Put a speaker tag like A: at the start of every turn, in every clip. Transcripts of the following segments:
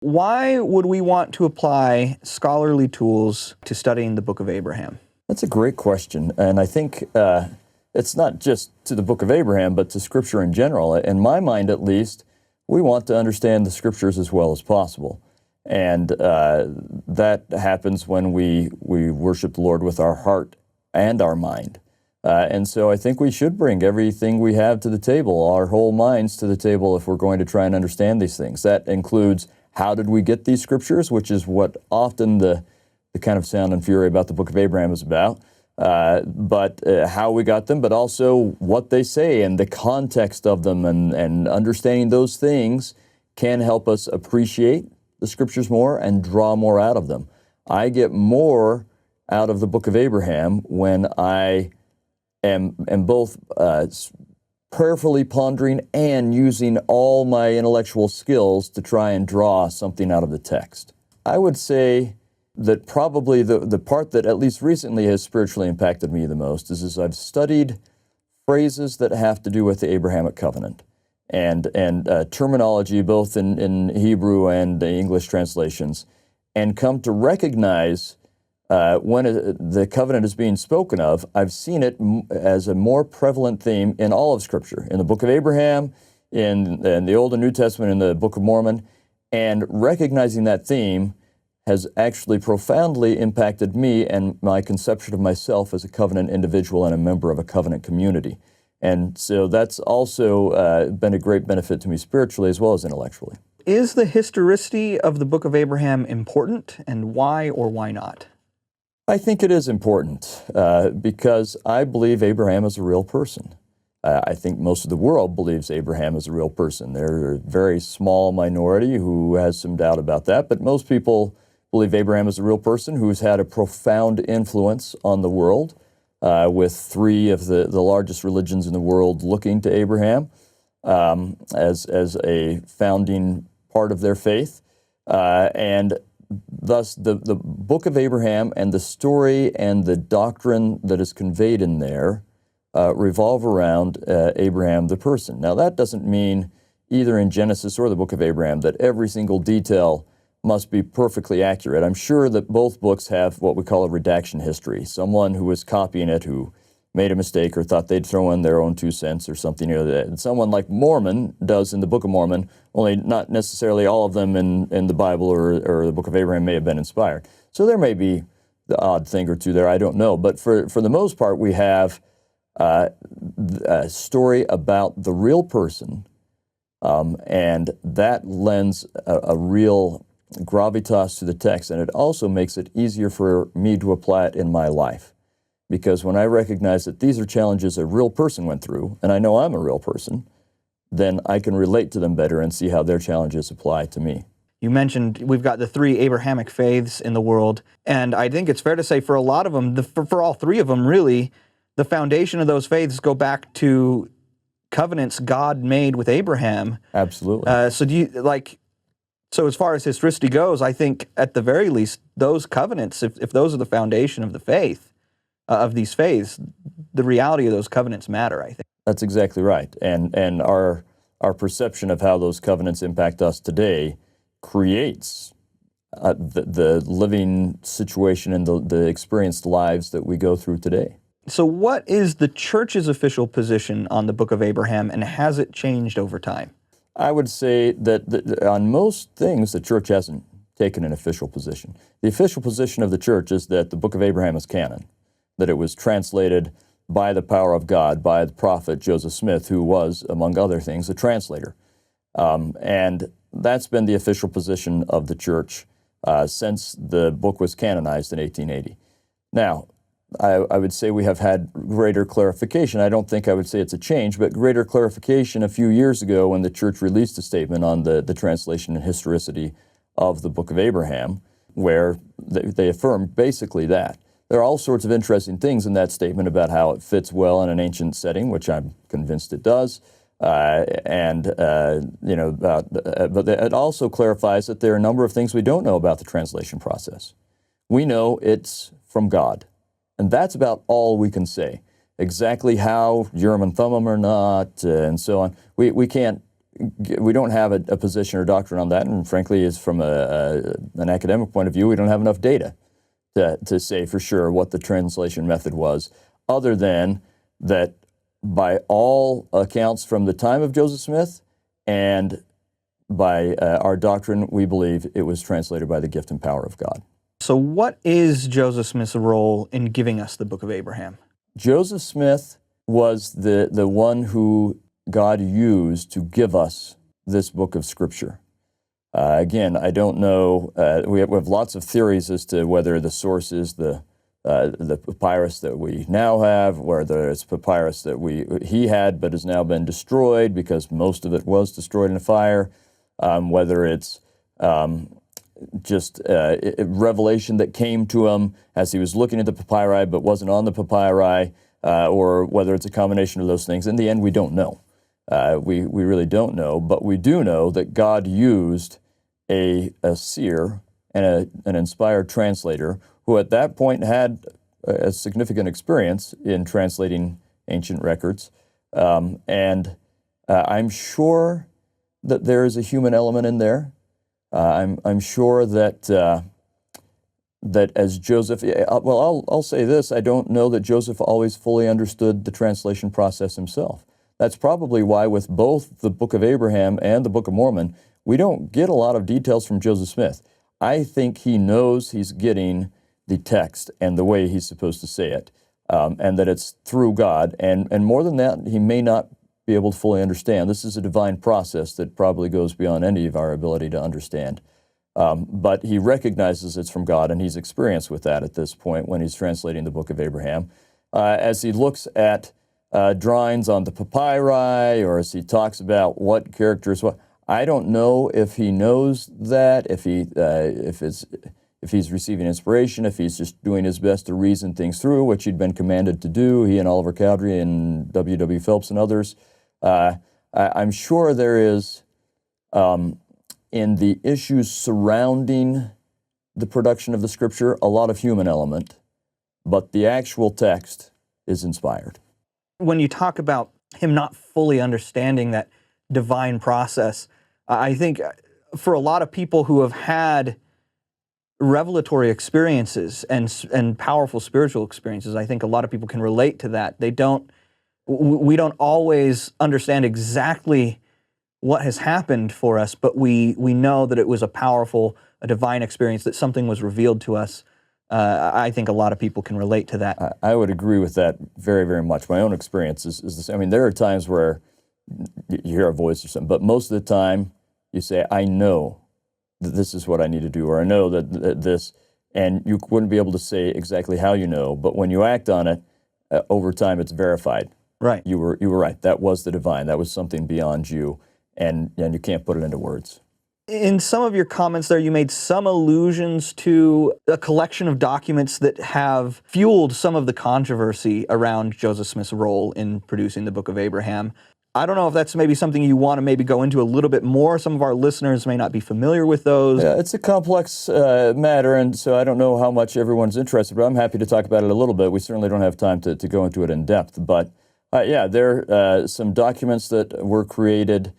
A: Why would we want to apply scholarly tools to studying the Book of Abraham?
B: That's a great question, and I think it's not just to the Book of Abraham, but to Scripture in general. In my mind, at least, we want to understand the Scriptures as well as possible, and that happens when we worship the Lord with our heart and our mind. And so I think we should bring everything we have to the table, our whole minds to the table, if we're going to try and understand these things. That includes how did we get these Scriptures, which is what often the kind of sound and fury about the Book of Abraham is about, but how we got them, but also what they say and the context of them, and understanding those things can help us appreciate the Scriptures more and draw more out of them. I get more out of the Book of Abraham when I am both prayerfully pondering and using all my intellectual skills to try and draw something out of the text. I would say that probably the part that at least recently has spiritually impacted me the most is I've studied phrases that have to do with the Abrahamic covenant and terminology both in Hebrew and the English translations, and come to recognize when the covenant is being spoken of. I've seen it as a more prevalent theme in all of Scripture, in the Book of Abraham, in the Old and New Testament, in the Book of Mormon, and recognizing that theme has actually profoundly impacted me and my conception of myself as a covenant individual and a member of a covenant community. And so that's also been a great benefit to me spiritually as well as intellectually.
A: Is the historicity of the Book of Abraham important, and why or why not?
B: I think it is important because I believe Abraham is a real person. I think most of the world believes Abraham is a real person. There are a very small minority who has some doubt about that, but most people believe Abraham is a real person who's had a profound influence on the world, with three of the largest religions in the world looking to Abraham as a founding part of their faith. And thus, the Book of Abraham and the story and the doctrine that is conveyed in there revolve around Abraham the person. Now, that doesn't mean either in Genesis or the Book of Abraham that every single detail must be perfectly accurate. I'm sure that both books have what we call a redaction history, someone who was copying it who made a mistake or thought they'd throw in their own 2 cents or something. That someone like Mormon does in the Book of Mormon, only not necessarily all of them in the Bible or the Book of Abraham may have been inspired. So there may be the odd thing or two there, I don't know. But for the most part, we have a story about the real person, and that lends a real gravitas to the text, and it also makes it easier for me to apply it in my life. Because when I recognize that these are challenges a real person went through, and I know I'm a real person, then I can relate to them better and see how their challenges apply to me.
A: You mentioned we've got the 3 Abrahamic faiths in the world, and I think it's fair to say for a lot of them, for all 3 of them really, the foundation of those faiths go back to covenants God made with Abraham.
B: Absolutely.
A: So as far as historicity goes, I think at the very least, those covenants, if those are the foundation of the faith, of these faiths, the reality of those covenants matter, I think.
B: That's exactly right. And our perception of how those covenants impact us today creates the living situation and the experienced lives that we go through today.
A: So what is the church's official position on the Book of Abraham, and has it changed over time?
B: I would say that on most things, the church hasn't taken an official position. The official position of the church is that the Book of Abraham is canon, that it was translated by the power of God by the prophet Joseph Smith, who was, among other things, a translator. And that's been the official position of the church since the book was canonized in 1880. Now, I would say we have had greater clarification. I don't think I would say it's a change, but greater clarification a few years ago when the church released a statement on the translation and historicity of the Book of Abraham, where they affirmed basically that. There are all sorts of interesting things in that statement about how it fits well in an ancient setting, which I'm convinced it does, but it also clarifies that there are a number of things we don't know about the translation process. We know it's from God. And that's about all we can say. Exactly how Urim and Thummim or not, and so on, we can't we don't have a position or doctrine on that, and frankly, is from an academic point of view, we don't have enough data to say for sure what the translation method was, other than that by all accounts from the time of Joseph Smith and by our doctrine, we believe it was translated by the gift and power of God.
A: So what is Joseph Smith's role in giving us the Book of Abraham? Joseph
B: Smith was the one who God used to give us this book of Scripture. Again, I don't know. We have lots of theories as to whether the source is the papyrus that we now have, whether it's papyrus that he had but has now been destroyed because most of it was destroyed in a fire, whether it's just a revelation that came to him as he was looking at the papyri but wasn't on the papyri, or whether it's a combination of those things. In the end, we don't know. We really don't know, but we do know that God used a seer and an inspired translator who at that point had a significant experience in translating ancient records. And I'm sure that there is a human element in there. I'm sure that that as Joseph, well, I'll say this, I don't know that Joseph always fully understood the translation process himself. That's probably why with both the Book of Abraham and the Book of Mormon, we don't get a lot of details from Joseph Smith. I think he knows he's getting the text and the way he's supposed to say it, and that it's through God. And more than that, he may not be able to fully understand. This is a divine process that probably goes beyond any of our ability to understand. But he recognizes it's from God, and he's experienced with that at this point when he's translating the Book of Abraham. As he looks at drawings on the papyri, or as he talks about what characters, I don't know if he knows that, if he's receiving inspiration, if he's just doing his best to reason things through, which he'd been commanded to do, he and Oliver Cowdery and W.W. Phelps and others. I'm sure there is, in the issues surrounding the production of the Scripture, a lot of human element, but the actual text is inspired.
A: When you talk about him not fully understanding that divine process, I think for a lot of people who have had revelatory experiences and powerful spiritual experiences, I think a lot of people can relate to that. We don't always understand exactly what has happened for us, but we know that it was a divine experience, that something was revealed to us. I think a lot of people can relate to that.
B: I would agree with that very, very much. My own experience is the same. I mean, there are times where you hear a voice or something, but most of the time you say, I know that this is what I need to do, or I know that this, and you wouldn't be able to say exactly how you know, but when you act on it, over time it's verified.
A: Right.
B: You were right. That was the divine. That was something beyond you, and you can't put it into words.
A: In some of your comments there, you made some allusions to a collection of documents that have fueled some of the controversy around Joseph Smith's role in producing the Book of Abraham. I don't know if that's maybe something you want to maybe go into a little bit more. Some of our listeners may not be familiar with those.
B: Yeah, it's a complex matter, and so I don't know how much everyone's interested, but I'm happy to talk about it a little bit. We certainly don't have time to go into it in depth, but yeah, there are some documents that were created,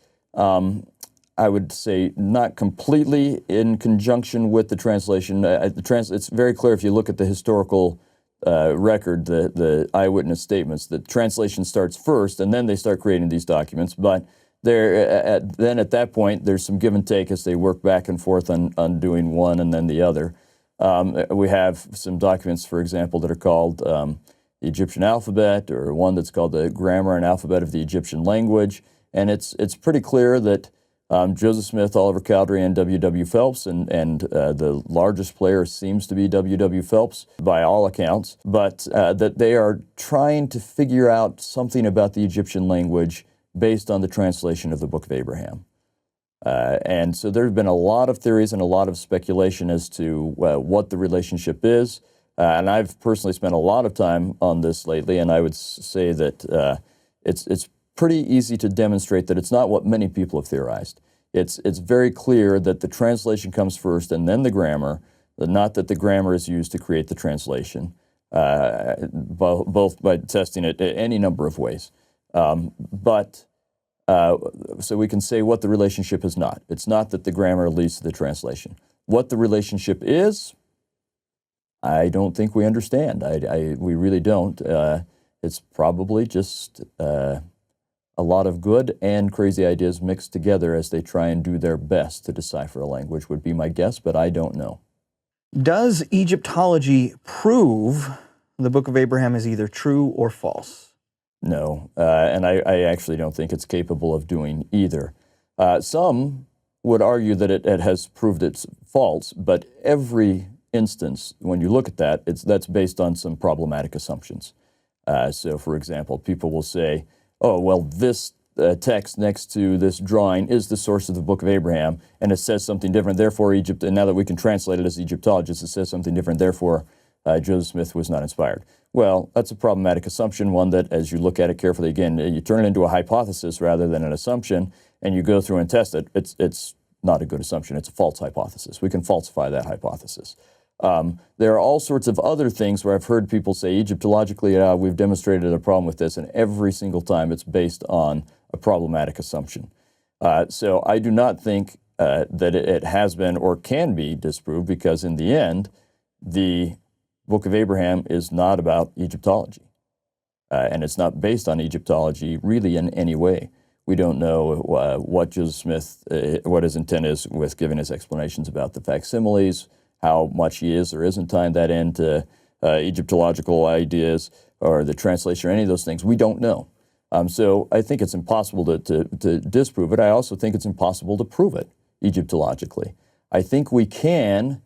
B: I would say not completely in conjunction with the translation. It's very clear if you look at the historical record, the eyewitness statements, the translation starts first, and then they start creating these documents. But then at that point, there's some give and take as they work back and forth on doing one and then the other. We have some documents, for example, that are called the Egyptian alphabet, or one that's called the Grammar and Alphabet of the Egyptian Language. And it's pretty clear that Joseph Smith, Oliver Cowdery, and W.W. Phelps, and the largest player seems to be W.W. Phelps by all accounts, but that they are trying to figure out something about the Egyptian language based on the translation of the Book of Abraham. And so there's been a lot of theories and a lot of speculation as to what the relationship is. And I've personally spent a lot of time on this lately, and I would say that it's pretty easy to demonstrate that it's not what many people have theorized. It's very clear that the translation comes first and then the grammar, not that the grammar is used to create the translation, both by testing it any number of ways. But So we can say what the relationship is not. It's not that the grammar leads to the translation. What the relationship is, I don't think we understand. We really don't. It's probably just a lot of good and crazy ideas mixed together as they try and do their best to decipher a language, would be my guess, but I don't know.
A: Does Egyptology prove the Book of Abraham is either true or false?
B: No, and I actually don't think it's capable of doing either. Some would argue that it has proved it's false, but every instance, when you look at that, that's based on some problematic assumptions. So, for example, people will say, oh, well, this text next to this drawing is the source of the Book of Abraham, and it says something different, therefore Egypt, and now that we can translate it as Egyptologists, it says something different, therefore Joseph Smith was not inspired. Well, that's a problematic assumption, one that, as you look at it carefully, again, you turn it into a hypothesis rather than an assumption, and you go through and test it. It's not a good assumption. It's a false hypothesis. We can falsify that hypothesis. There are all sorts of other things where I've heard people say, Egyptologically, we've demonstrated a problem with this, and every single time it's based on a problematic assumption. So I do not think that it has been or can be disproved, because in the end, the Book of Abraham is not about Egyptology, and it's not based on Egyptology really in any way. We don't know what Joseph Smith, what his intent is with giving his explanations about the facsimiles, how much he is or isn't tying that into Egyptological ideas or the translation or any of those things. We don't know. So I think it's impossible to disprove it. I also think it's impossible to prove it Egyptologically. I think we can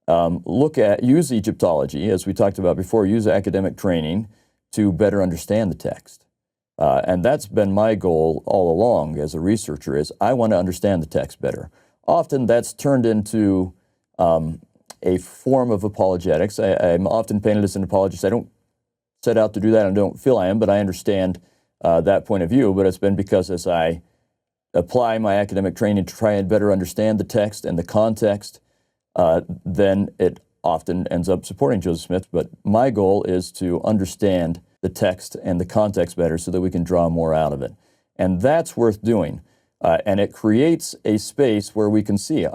B: use Egyptology, as we talked about before, use academic training to better understand the text. And that's been my goal all along as a researcher, is I want to understand the text better. Often that's turned into a form of apologetics. I'm often painted as an apologist. I don't set out to do that, and I don't feel I am, but I understand that point of view. But it's been because as I apply my academic training to try and better understand the text and the context, then it often ends up supporting Joseph Smith. But my goal is to understand the text and the context better so that we can draw more out of it. And that's worth doing. And it creates a space where we can see,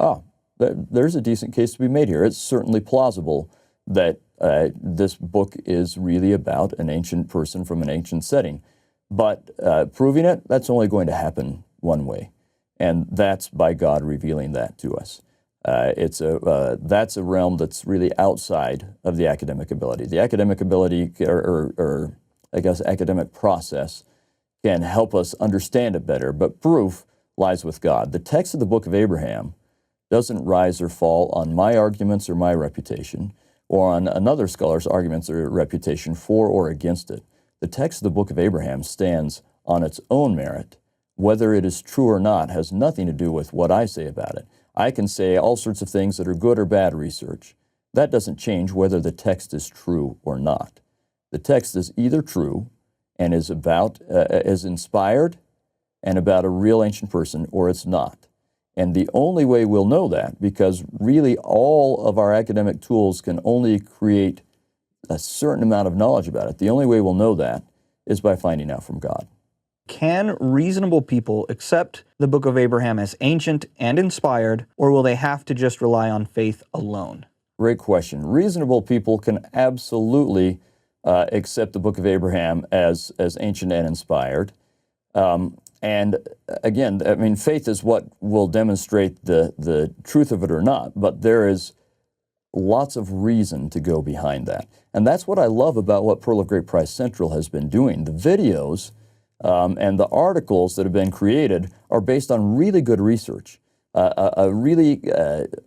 B: there's a decent case to be made here. It's certainly plausible that this book is really about an ancient person from an ancient setting. But proving it, that's only going to happen one way. And that's by God revealing that to us. That's a realm that's really outside of the academic ability. The academic ability, or I guess academic process, can help us understand it better, but proof lies with God. The text of the Book of Abraham doesn't rise or fall on my arguments or my reputation, or on another scholar's arguments or reputation for or against it. The text of the Book of Abraham stands on its own merit. Whether it is true or not has nothing to do with what I say about it. I can say all sorts of things that are good or bad research. That doesn't change whether the text is true or not. The text is either true and is inspired and about a real ancient person, or it's not. And the only way we'll know that, because really all of our academic tools can only create a certain amount of knowledge about it, the only way we'll know that is by finding out from God.
A: Can reasonable people accept the Book of Abraham as ancient and inspired, or will they have to just rely on faith alone?
B: Great question. Reasonable people can absolutely accept the Book of Abraham as ancient and inspired. And again, I mean, faith is what will demonstrate the truth of it or not, but there is lots of reason to go behind that. And that's what I love about what Pearl of Great Price Central has been doing. The videos and the articles that have been created are based on really good research. A really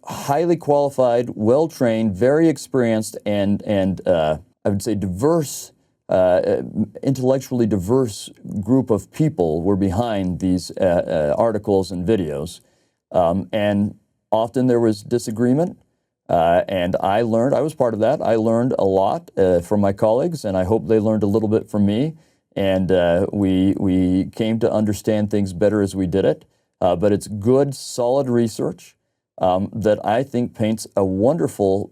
B: highly qualified, well-trained, very experienced, and I would say diverse, intellectually diverse group of people were behind these articles and videos. And often there was disagreement. And I was part of that. I learned a lot from my colleagues, and I hope they learned a little bit from me. And we came to understand things better as we did it. But it's good, solid research that I think paints a wonderful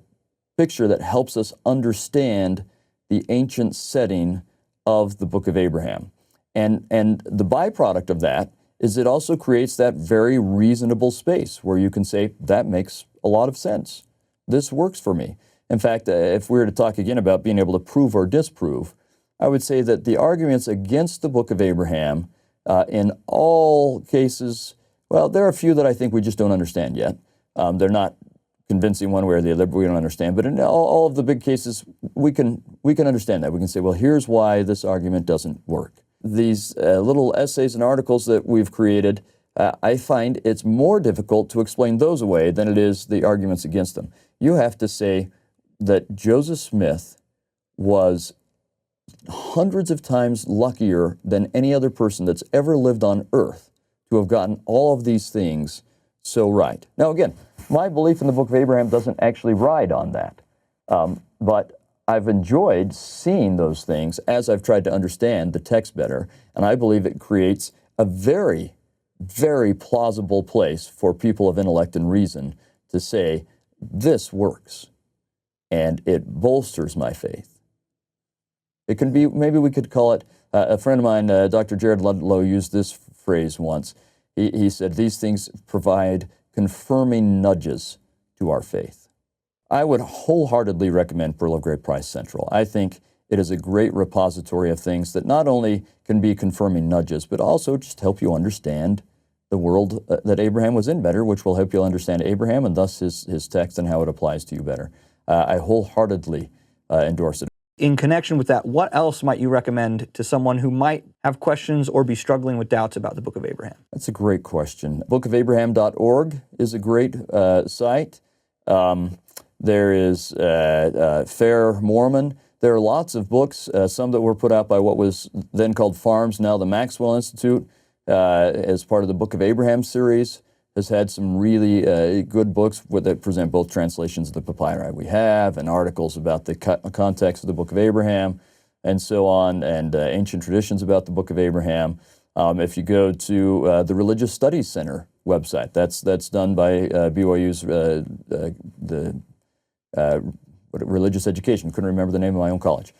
B: picture that helps us understand the ancient setting of the Book of Abraham. And the byproduct of that is it also creates that very reasonable space where you can say, that makes a lot of sense. This works for me. In fact, if we were to talk again about being able to prove or disprove, I would say that the arguments against the Book of Abraham, in all cases, well, there are a few that I think we just don't understand yet. They're not convincing one way or the other, but we don't understand. But in all of the big cases, we can understand that. We can say, well, here's why this argument doesn't work. These little essays and articles that we've created, I find it's more difficult to explain those away than it is the arguments against them. You have to say that Joseph Smith was hundreds of times luckier than any other person that's ever lived on earth to have gotten all of these things so right. Now, again, my belief in the Book of Abraham doesn't actually ride on that, but I've enjoyed seeing those things as I've tried to understand the text better, and I believe it creates a very, very plausible place for people of intellect and reason to say, this works, and it bolsters my faith. It can be, maybe we could call it, a friend of mine, Dr. Jared Ludlow, used this phrase once. He said, these things provide confirming nudges to our faith. I would wholeheartedly recommend Pearl of Great Price Central. I think it is a great repository of things that not only can be confirming nudges, but also just help you understand the world that Abraham was in better, which will help you understand Abraham and thus his text and how it applies to you better. I wholeheartedly endorse it.
A: In connection with that, what else might you recommend to someone who might have questions or be struggling with doubts about the Book of Abraham?
B: That's a great question. bookofabraham.org is a great site. There is Fair Mormon. There are lots of books, some that were put out by what was then called FARMS, now the Maxwell Institute, as part of the Book of Abraham series, has had some really good books that present both translations of the papyri we have and articles about the context of the Book of Abraham and so on, and ancient traditions about the Book of Abraham. If you go to the Religious Studies Center website, that's done by BYU's Religious Education. Couldn't remember the name of my own college.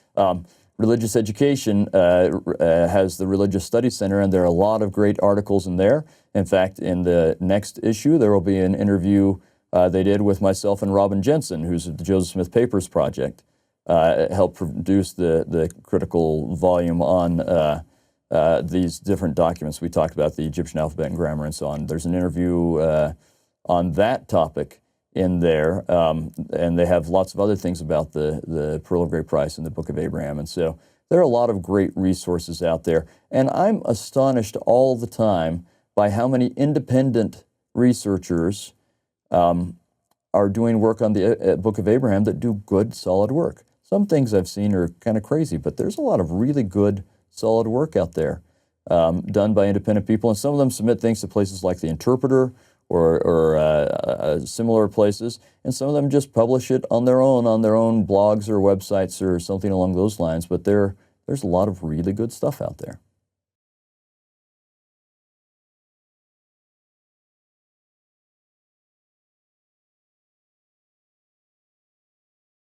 B: Religious Education has the Religious Studies Center, and there are a lot of great articles in there. In fact, in the next issue, there will be an interview they did with myself and Robin Jensen, who's at the Joseph Smith Papers Project, helped produce the critical volume on these different documents. We talked about the Egyptian alphabet and grammar and so on. There's an interview on that topic in there, and they have lots of other things about the Pearl of Great Price and the Book of Abraham. And so there are a lot of great resources out there. And I'm astonished all the time by how many independent researchers are doing work on the Book of Abraham that do good, solid work. Some things I've seen are kind of crazy, but there's a lot of really good, solid work out there done by independent people. And some of them submit things to places like the Interpreter or similar places, and some of them just publish it on their own blogs or websites or something along those lines. But there's a lot of really good stuff out there.